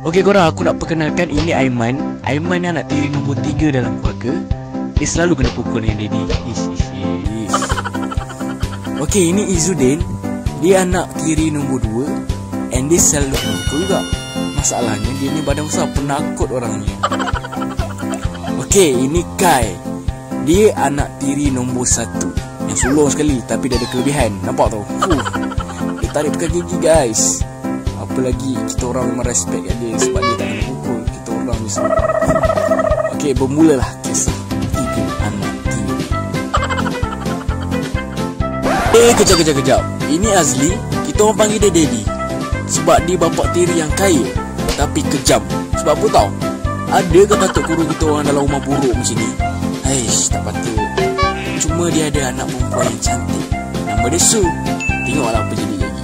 Okey korang, aku nak perkenalkan, ini Aiman. Aiman ni anak tiri nombor 3 dalam keluarga. Dia selalu kena pukul dengan daddy. Okey, ini Izzuddin. Dia anak tiri nombor 2 and dia selalu kena pukul juga. Masalahnya dia ni badan besar, penakut orangnya. Okey, ini Kai. Dia anak tiri nombor 1 yang sulung sekali tapi dia ada kelebihan. Nampak tau? Dia tarik pakai gigi guys. Apalagi kita orang memang respect kat dia sebab dia tak kena pukul. Kita orang ni semua. Okey, bermulalah kisah 3 anak tiri. Kejap. Ini Azli. Kita orang panggil dia Daddy sebab dia bapak tiri yang kaya tapi kejam. Sebab apa tau? Ada ke patut kurung kita orang dalam rumah buruk macam ni? Aish, tak patut. Cuma dia ada anak perempuan yang cantik. Nama dia Su. Tengoklah apa jadi lagi.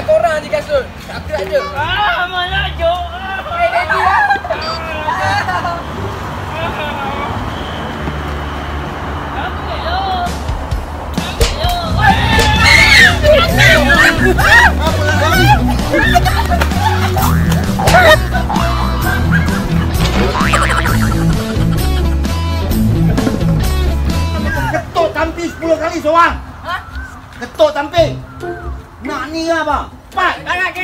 Korang je kasut. Tak gerak je. Malah jok. Ketuk tampil 10 kali seorang. Ketuk tampil. Nak ni ke apa? 4. Nak.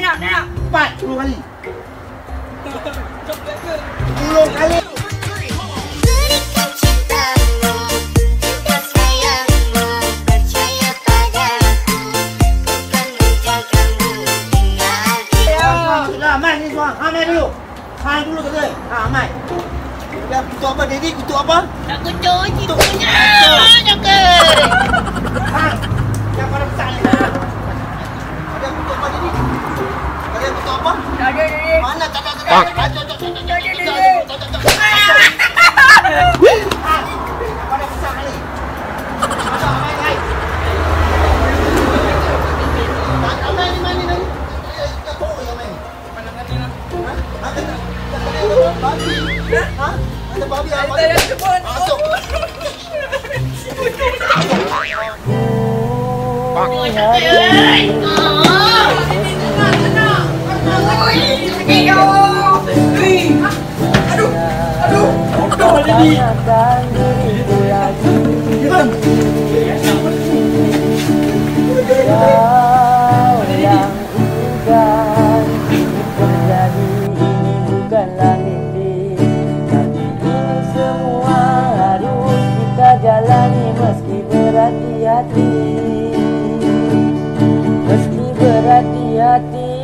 4 10 kali. 10 kali. Berikan cintamu, cinta sayangmu, percaya padaku, ku kan menjagamu hingga akhir. Sudah, Mai ni seorang. Mai dulu. Mai dulu kata. Mai. Dia kutuk apa Daddy? Kutuk apa? Tak kucuk cikunya. Jangan. Yang pada besar ni. Ada kutuk apa Daddy? Ada kutuk apa? Tak ada ni. Mana tak ada. Pada besar kali. Ada Mai. Mai ni. Ketuk yang Mai. Mana kali nak? Ada babi. Ha? Ada babi apa? Ada kebun. Masuk. Oh, sakit. Tanyakan diriku lagi. Kau yang bukan terjadi, ini bukanlah mimpi. Tapi ini semua harus kita jalani meski berhati-hati. Meski berhati-hati.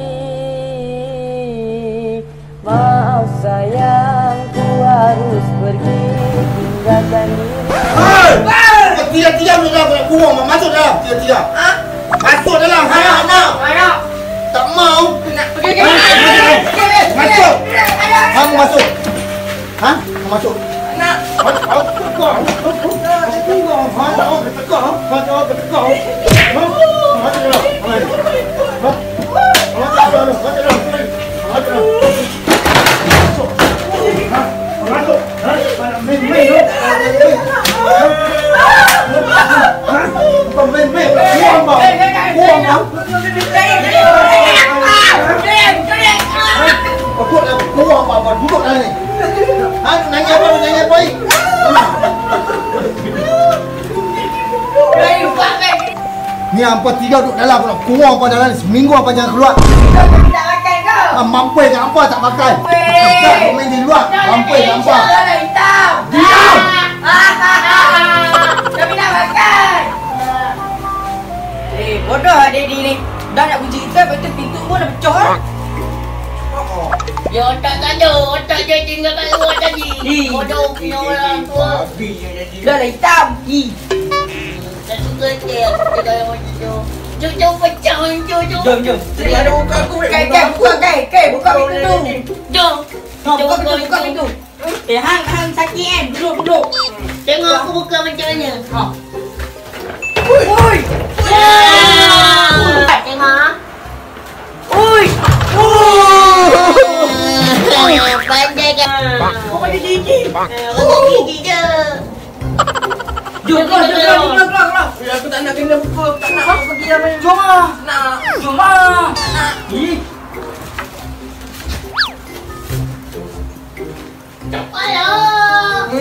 Maaf sayangku harus pergi tinggalkan diri. Tidak dalam kurung. Masuk dalam. Tidak. Masuk dalam. Harap. Tak mau. Masuk. Kamu masuk. Masuk. Duduk dalam ni. Nanya apa? Ni hampa 3 duduk dalam pula. Kurang apa dalam ni. Seminggu apa jangan keluar. Tak makan kau. Mampai tak apa tak makan. Tak main di luar. Mampai tak apa. Dah hitam. Diam. Tapi nak makan. Bodoh Daddy ni. Dah nak kunci kita, lepas tu pintu pun dah pecah. Ya otak je tinggal kat luar tadi. Bodoh punya orang tua. Dah lah hitam. Tak suka dia dalam macam tu. Jom pecah jom. Jom. Sini ada buka aku. Kai, buka pintu. Jom. Buka pintu. Hang sakit kan? Duduk. Tengok aku buka macam mana. Ui. Tengok. Pandai kan? Kau ada gigi. Orang gigi je. Jom keluar. Aku tak nak kena buka. Tak nak aku pergi dah main. Jom lah. Jom lah. Alah.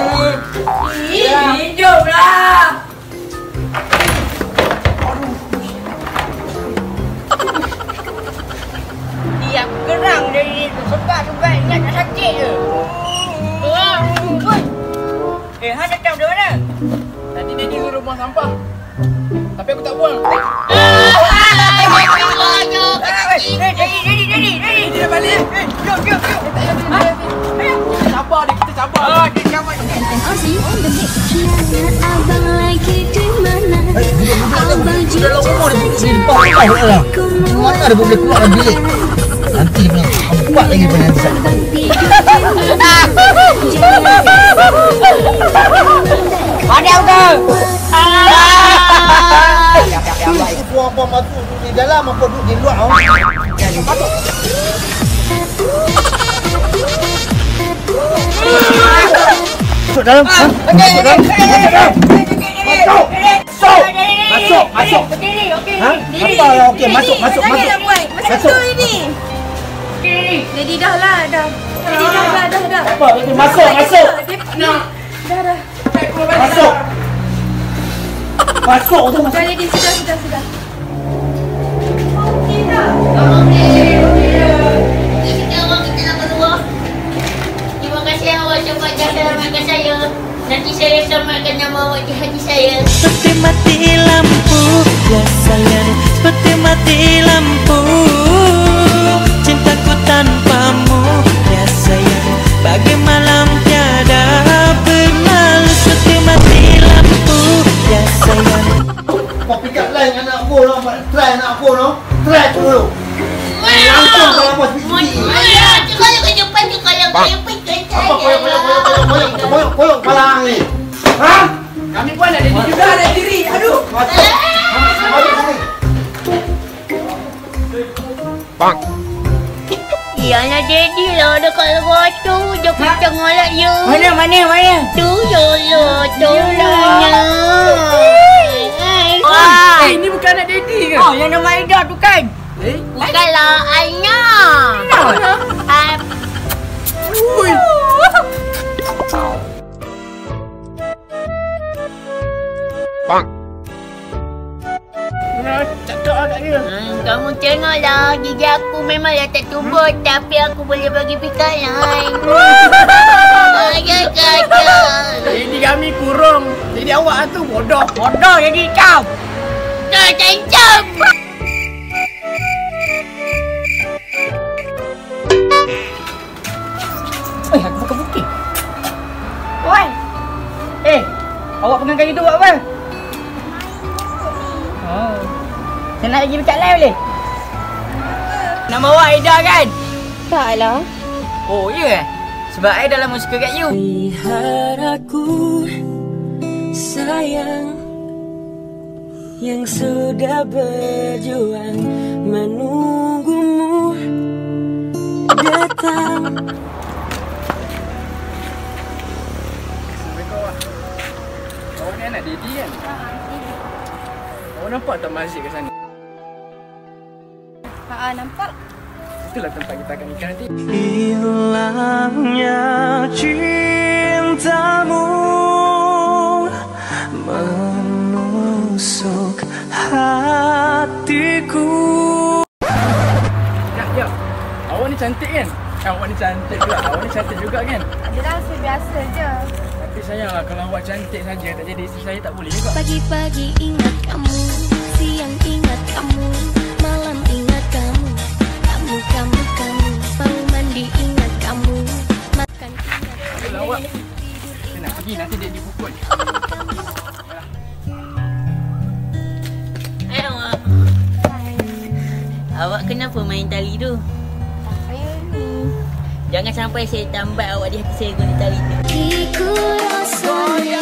Jom lah. Dia gerang dari sebab ingat tak sakit je. Han datang dari mana? Tadi Daddy suruh buang sampah. Tapi aku tak buang. Daddy dah balik. Jom. Sabar dia, kita sabar. Dia sabar. Abang lagi di mana? Abang Dalam umur dia depan lah. Mana dia boleh keluar dari bilik? Nanti dia bilang empat lagi pada nanti saya. Ada apa? Itu apa masuk di dalam apa duduk di luar? Masuk dalam. Masuk. Ha? Apa lah okey masuk. Masuk. Jadi dah lah. Dah. Apa itu masuk. Masuk tu. Dah jadi sudah. Sekarang kita nak keluar. Terima kasih awak cepat selamatkan saya. Nanti saya selamatkan nama awak di hati saya. Seperti mati lampu, ya sayang, seperti mati lampu. Cintaku tanpamu, ya sayang, bagai malam tiada berlalu. Seperti mati lampu, ya sayang. Kau pick up line anak aku lah. Try anak aku lah. Try dulu. Langsung kalau bos biji. Kalau ke depan tu kalau saya pegang Apa saya. koyok palang ni? Ha? Kami pun ada juga ada diri. Aduh. Masuk sini. Yalah Daddy lah dekat luar tu. Dia kucang malak you. Mana? Tu Yolo. Tolongnya. Ini bukan anak Daddy ke? Yang nama Aida tu kan? Bukanlah Aina. Cakap agak dia. Kamu tengoklah gigi aku memanglah tak tumbuh tapi aku boleh bagi pikat lain. Ayah kacau. Jadi kami kurung. Jadi awak tu bodoh. Bodoh jadi kau. Tak cancam. Aku bukan bukit. Oi. Awak pegang kayu tu buat apa? Oh. Saya nak pergi dekat live boleh? Nama awak Aida kan? Taklah. Oh, ya? Sebab I dalam suka kat you. Lihat aku, sayang, yang sudah berjuang menunggumu datang. Awak ni anak Daddy kan? Awak nampak tak masjid kat sana? Nampak. Itulah tempat kita akan nikah nanti. Hilangnya cintamu menusuk hatiku. Ya. Awak ni cantik kan? Awak ni cantik juga kan? Adalah biasa je. Tapi sayanglah kalau awak cantik saja tak jadi isteri saya tak boleh juga. Pagi-pagi ingat kamu, siang ingat kamu, malam ingat kamu, kamu, baru mandi ingat kamu, makan ingat kamu. Kalau awak saya nak pergi nanti dia dipukul. Awak kenapa main tali tu? Jangan sampai saya tambat awak di hati saya guna tali tu. Iku rasanya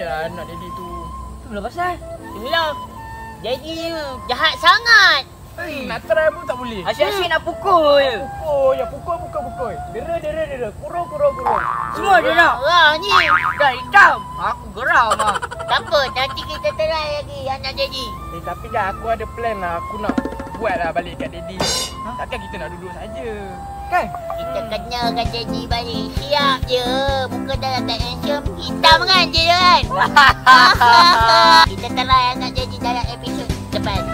lah anak Daddy tu. Itulah pasal. Itulah. Jadi jahat sangat. Nak try pun tak boleh. Asyik-asyik nak pukul je. Pukul. Dera. Kurung. Semua dia nak. Wah ni. Dah hitam. Aku geram ah. Tak apa, nanti kita try lagi anak Daddy. Tapi dah aku ada plan lah. Aku nak buat lah balik kat Daddy. Takkan kita nak duduk saja. Kan? Kita kenakan Daddy balik. Siap je. Muka dah tak handsome. Hitam kan dia kan? Kita try anak Daddy dalam episod depan.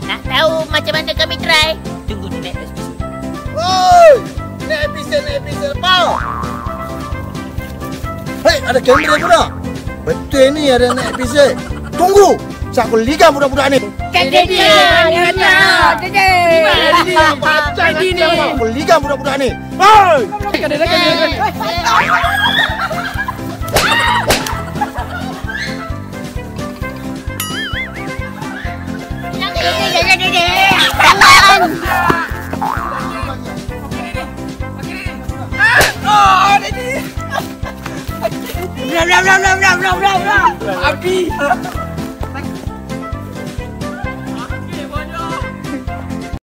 Nak tahu macam mana kami try? Tunggu di next episode. Woi! Next episode apa? Hei, ada kamera pula. Betul ni ada next episode. Tunggu. Saya aku liga budak-budak ni. Kan Daddy! Daddy ni. Aku liga budak-budak ni. Hei! Jangan